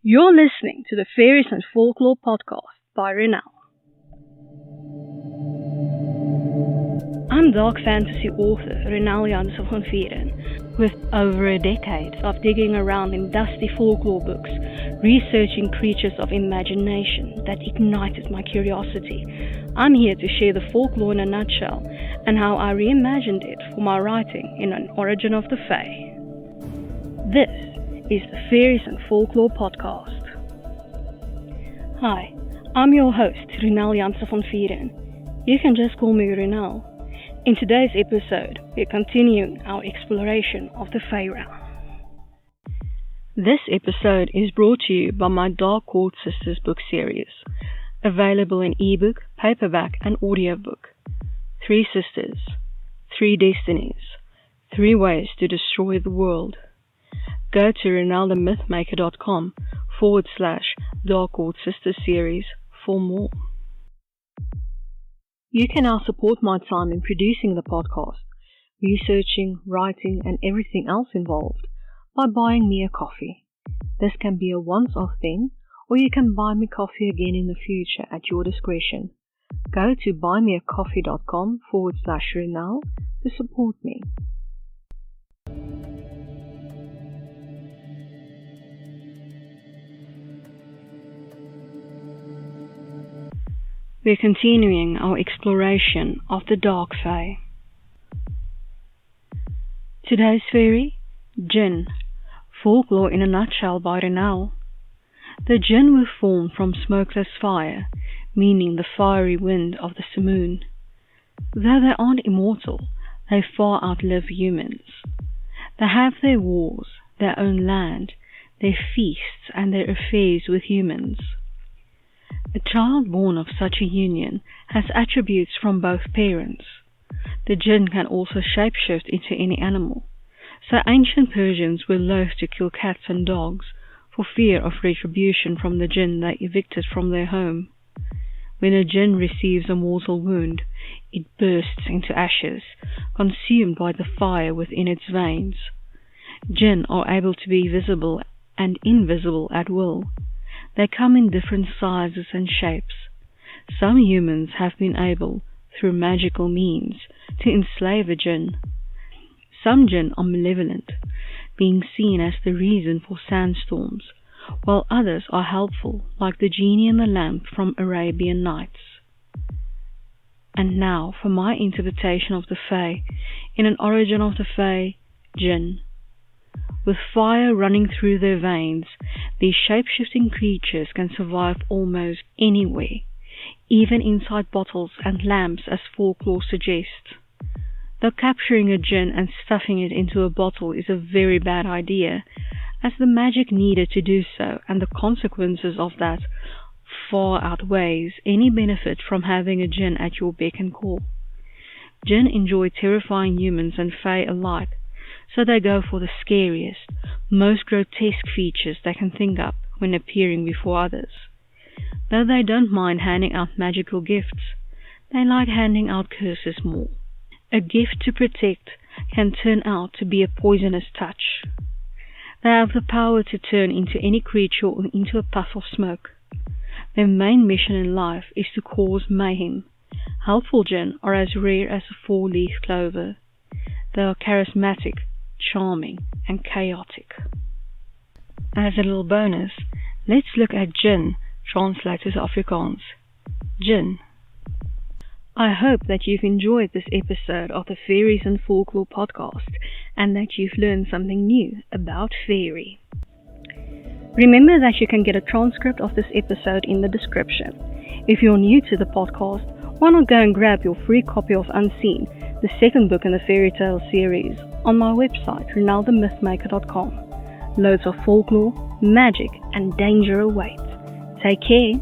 You're listening to the Faeries and Folklore podcast by Ronel. I'm dark fantasy author Ronel Janse van Vuuren. With over a decade of digging around in dusty folklore books, researching creatures of imagination that ignited my curiosity, I'm here to share the folklore in a nutshell and how I reimagined it for my writing in An Origin of the Fae. This is the Faeries and Folklore podcast. Hi, I'm your host, Ronel Janse van Vuuren. You can just call me Ronel. In today's episode, we're continuing our exploration of the Fae realm. This episode is brought to you by my Dark Court Sisters book series, available in ebook, paperback, and audiobook. 3 sisters, 3 destinies, 3 ways to destroy the world. Go to ronelthemythmaker.com/Dark Court Sisters series for more. You can now support my time in producing the podcast, researching, writing, and everything else involved by buying me a coffee. This can be a once-off thing, or you can buy me coffee again in the future at your discretion. Go to buymeacoffee.com/Ronel to support me. We're continuing our exploration of the Dark Fae. Today's fairy, Djinn, folklore in a nutshell by Ronel. The Djinn were formed from smokeless fire, meaning the fiery wind of the simoon. Though they aren't immortal, they far outlive humans. They have their wars, their own land, their feasts, and their affairs with humans. A child born of such a union has attributes from both parents. The Djinn can also shapeshift into any animal, so ancient Persians were loath to kill cats and dogs for fear of retribution from the Djinn they evicted from their home. When a Djinn receives a mortal wound, it bursts into ashes, consumed by the fire within its veins. Djinn are able to be visible and invisible at will. They come in different sizes and shapes. Some humans have been able, through magical means, to enslave a Djinn. Some Djinn are malevolent, being seen as the reason for sandstorms, while others are helpful, like the genie in the lamp from Arabian Nights. And now for my interpretation of the Fae, in An Origin of the Fae, Djinn. With fire running through their veins, these shape-shifting creatures can survive almost anywhere, even inside bottles and lamps as folklore suggests. Though capturing a Djinn and stuffing it into a bottle is a very bad idea, as the magic needed to do so and the consequences of that far outweighs any benefit from having a Djinn at your beck and call. Djinn enjoy terrifying humans and Fae alike, so they go for the scariest, most grotesque features they can think up when appearing before others. Though they don't mind handing out magical gifts, they like handing out curses more. A gift to protect can turn out to be a poisonous touch. They have the power to turn into any creature or into a puff of smoke. Their main mission in life is to cause mayhem. Helpful Djinn are as rare as a 4-leaf clover. They are charismatic, charming, and chaotic. As a little bonus, let's look at Djinn, translated to Afrikaans. Djinn. I hope that you've enjoyed this episode of the Faeries and Folklore podcast, and that you've learned something new about fairy. Remember that you can get a transcript of this episode in the description. If you're new to the podcast, why not go and grab your free copy of Unseen, the second book in the fairy tale series, on my website, ronelthemythmaker.com. Loads of folklore, magic, and danger await. Take care.